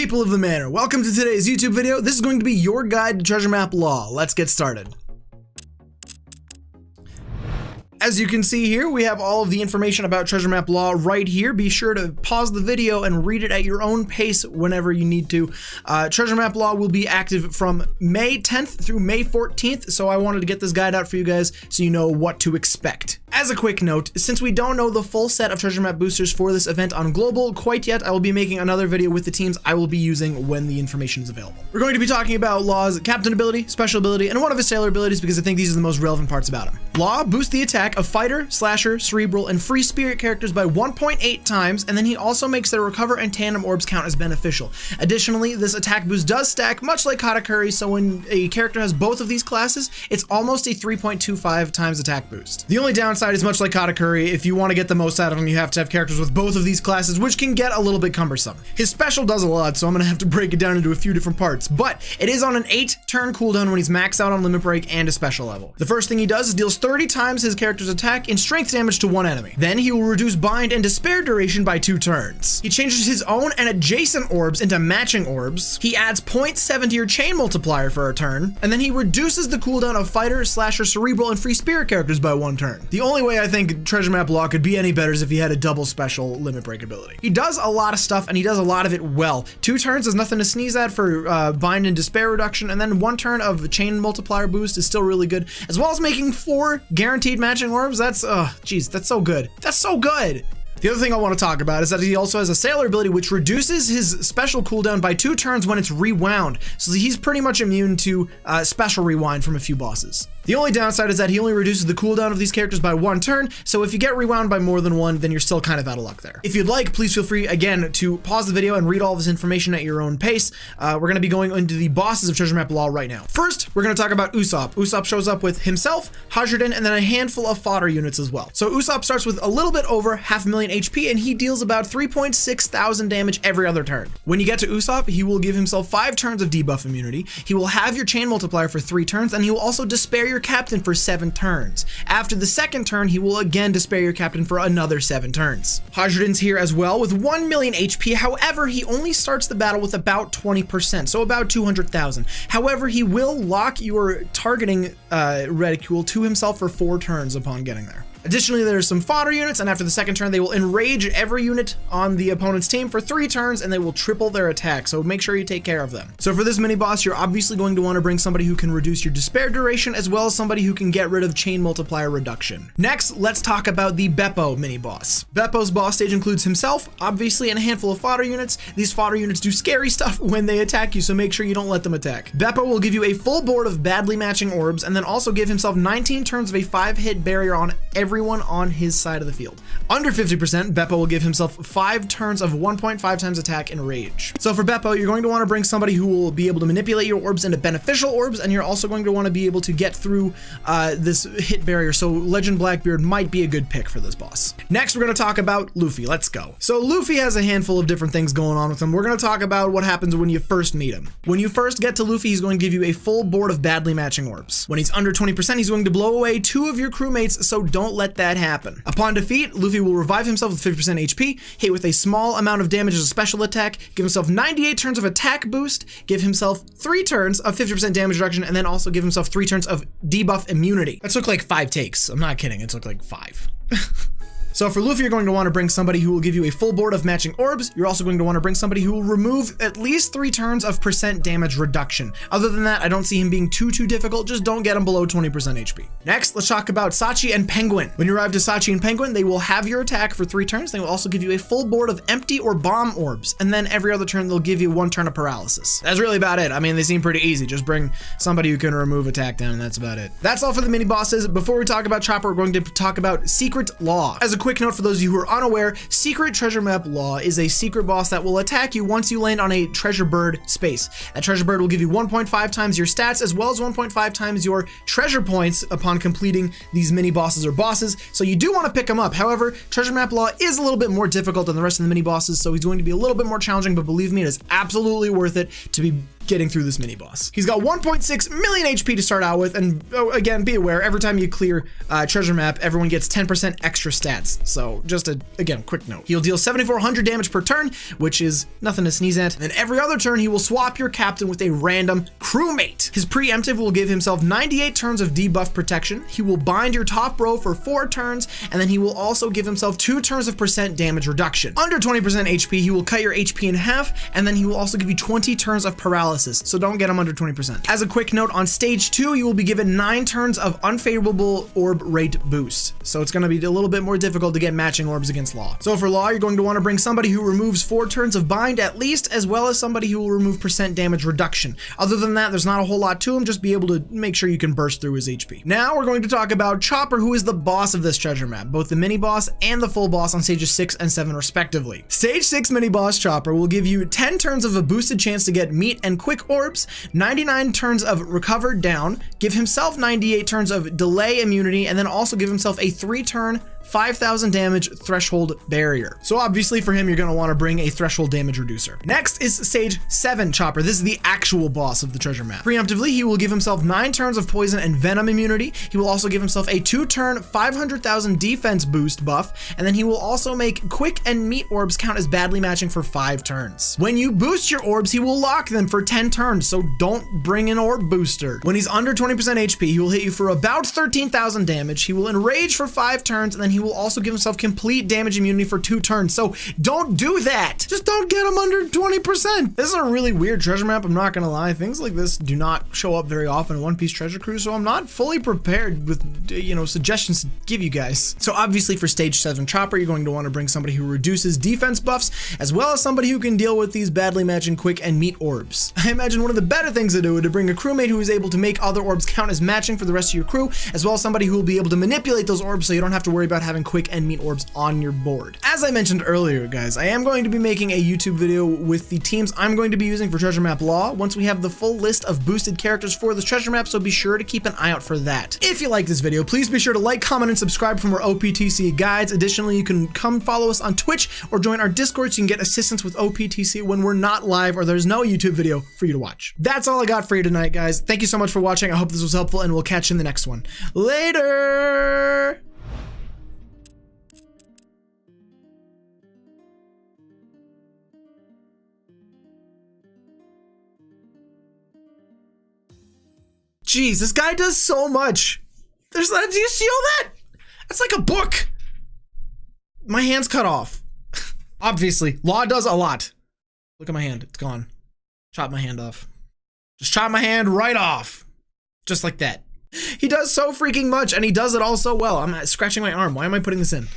People of the Manor, welcome to today's YouTube video. This is going to be your guide to treasure map law. Let's get started. As you can see here, we have all of the information about treasure map law right here. Be sure to pause the video and read it at your own pace whenever you need to. Treasure map law will be active from May 10th through May 14th, so I wanted to get this guide out for you guys so you know what to expect. As a quick note, since we don't know the full set of treasure map boosters for this event on Global quite yet, I will be making another video with the teams I will be using when the information is available. We're going to be talking about Law's captain ability, special ability, and one of his sailor abilities because I think these are the most relevant parts about him. Law boosts the attack of fighter, slasher, cerebral, and free spirit characters by 1.8 times, and then he also makes their recover and tandem orbs count as beneficial. Additionally, this attack boost does stack much like Katakuri, so when a character has both of these classes, it's almost a 3.25 times attack boost. The only downside is much like Katakuri, if you want to get the most out of him, you have to have characters with both of these classes, which can get a little bit cumbersome. His special does a lot, so I'm gonna have to break it down into a few different parts, but it is on an 8-turn cooldown when he's maxed out on limit break and a special level. The first thing he does is deals 30 times his character's attack in strength damage to one enemy. Then he will reduce bind and despair duration by 2 turns. He changes his own and adjacent orbs into matching orbs. He adds 0.7 to your chain multiplier for a turn, and then he reduces the cooldown of fighter, slasher, cerebral, and free spirit characters by 1 turn. The only way I think treasure map law could be any better is if he had a double special limit break ability. He does a lot of stuff and he does a lot of it well. 2 turns is nothing to sneeze at for bind and despair reduction, and then 1 turn of chain multiplier boost is still really good, as well as making 4 guaranteed matching orbs. That's geez, that's so good. That's so good. The other thing I want to talk about is that he also has a sailor ability which reduces his special cooldown by 2 turns when it's rewound. So he's pretty much immune to special rewind from a few bosses. The only downside is that he only reduces the cooldown of these characters by 1 turn, so if you get rewound by more than 1, then you're still kind of out of luck there. If you'd like, please feel free, again, to pause the video and read all this information at your own pace. We're going to be going into the bosses of treasure map law right now. First, we're going to talk about Usopp. Usopp shows up with himself, Hajirden, and then a handful of fodder units as well. So Usopp starts with a little bit over 500,000 HP, and he deals about 3.6 thousand damage every other turn. When you get to Usopp, he will give himself 5 turns of debuff immunity. He will have your chain multiplier for 3 turns, and he will also despair your captain for 7 turns. After the second turn, he will again despair your captain for another 7 turns. Hajirden's here as well with 1 million HP. However, he only starts the battle with about 20%, so about 200,000. However, he will lock your targeting reticule to himself for 4 turns upon getting there. Additionally, there's some fodder units, and after the second turn, they will enrage every unit on the opponent's team for 3 turns, and they will triple their attack, so make sure you take care of them. So for this mini boss, you're obviously going to want to bring somebody who can reduce your despair duration, as well as somebody who can get rid of chain multiplier reduction. Next, let's talk about the Bepo mini boss. Bepo's boss stage includes himself, obviously, and a handful of fodder units. These fodder units do scary stuff when they attack you, so make sure you don't let them attack. Bepo will give you a full board of badly matching orbs, and then also give himself 19 turns of a 5-hit barrier on everyone on his side of the field. Under 50%, Bepo will give himself 5 turns of 1.5 times attack and rage. So for Bepo, you're going to want to bring somebody who will be able to manipulate your orbs into beneficial orbs, and you're also going to want to be able to get through this hit barrier, so Legend Blackbeard might be a good pick for this boss. Next, we're going to talk about Luffy. Let's go. So Luffy has a handful of different things going on with him. We're going to talk about what happens when you first meet him. When you first get to Luffy, he's going to give you a full board of badly matching orbs. When he's under 20%, he's going to blow away 2 of your crewmates, so don't let that happen. Upon defeat, Luffy will revive himself with 50% HP, hit with a small amount of damage as a special attack, give himself 98 turns of attack boost, give himself 3 turns of 50% damage reduction, and then also give himself 3 turns of debuff immunity. That took like 5 takes. I'm not kidding, it took like 5. So for Luffy, you're going to want to bring somebody who will give you a full board of matching orbs. You're also going to want to bring somebody who will remove at least 3 turns of percent damage reduction. Other than that, I don't see him being too difficult. Just don't get him below 20% HP. Next, let's talk about Sachi and Penguin. When you arrive to Sachi and Penguin, they will have your attack for 3 turns. They will also give you a full board of empty or bomb orbs. And then every other turn, they'll give you 1 turn of paralysis. That's really about it. I mean, they seem pretty easy. Just bring somebody who can remove attack down, and that's about it. That's all for the mini bosses. Before we talk about Chopper, we're going to talk about Secret Law. As a quick note for those of you who are unaware, Secret Treasure Map Law is a secret boss that will attack you once you land on a treasure bird space. That treasure bird will give you 1.5 times your stats as well as 1.5 times your treasure points upon completing these mini bosses or bosses, so you do want to pick them up. However, Treasure Map Law is a little bit more difficult than the rest of the mini bosses, so he's going to be a little bit more challenging, but believe me, it is absolutely worth it to be getting through this mini boss. He's got 1.6 million HP to start out with, and again, be aware, every time you clear treasure map, everyone gets 10% extra stats. So just again, quick note. He'll deal 7,400 damage per turn, which is nothing to sneeze at. And every other turn, he will swap your captain with a random crewmate. His preemptive will give himself 98 turns of debuff protection. He will bind your top row for 4 turns, and then he will also give himself 2 turns of percent damage reduction. Under 20% HP, he will cut your HP in half, and then he will also give you 20 turns of paralysis. So don't get him under 20%. As a quick note, on stage 2, you will be given 9 turns of unfavorable orb rate boost. So it's going to be a little bit more difficult to get matching orbs against Law. So for Law, you're going to want to bring somebody who removes 4 turns of bind at least, as well as somebody who will remove percent damage reduction. Other than that, there's not a whole lot to him. Just be able to make sure you can burst through his HP. Now we're going to talk about Chopper, who is the boss of this treasure map, both the mini boss and the full boss on stages 6 and 7 respectively. Stage 6 mini boss Chopper will give you 10 turns of a boosted chance to get meat and quick orbs, 99 turns of recovered down, give himself 98 turns of delay immunity, and then also give himself a 3-turn 5,000 damage threshold barrier. So obviously for him, you're going to want to bring a threshold damage reducer. Next is stage 7 Chopper. This is the actual boss of the treasure map. Preemptively, he will give himself 9 turns of poison and venom immunity. He will also give himself a 2-turn 500,000 defense boost buff, and then he will also make quick and meat orbs count as badly matching for 5 turns. When you boost your orbs, he will lock them for 10 turns, so don't bring an orb booster. When he's under 20% HP, he will hit you for about 13,000 damage. He will enrage for 5 turns, and then he will also give himself complete damage immunity for 2 turns. So don't do that. Just don't get him under 20%. This is a really weird treasure map. I'm not gonna lie. Things like this do not show up very often in One Piece Treasure Cruise, so I'm not fully prepared with, suggestions to give you guys. So obviously for stage 7 Chopper, you're going to want to bring somebody who reduces defense buffs, as well as somebody who can deal with these badly matching quick and meat orbs. I imagine one of the better things to do would to bring a crewmate who is able to make other orbs count as matching for the rest of your crew, as well as somebody who will be able to manipulate those orbs so you don't have to worry about having quick and meat orbs on your board. As I mentioned earlier, guys, I am going to be making a YouTube video with the teams I'm going to be using for Treasure Map Law once we have the full list of boosted characters for the treasure map, so be sure to keep an eye out for that. If you like this video, please be sure to like, comment, and subscribe for more OPTC guides. Additionally, you can come follow us on Twitch or join our Discord so you can get assistance with OPTC when we're not live or there's no YouTube video for you to watch. That's all I got for you tonight, guys. Thank you so much for watching. I hope this was helpful, and we'll catch you in the next one. Later! Jeez, this guy does so much. Do you see all that? That's like a book. My hand's cut off. Obviously, Law does a lot. Look at my hand, it's gone. Chop my hand off. Just chop my hand right off. Just like that. He does so freaking much, and he does it all so well. I'm scratching my arm. Why am I putting this in?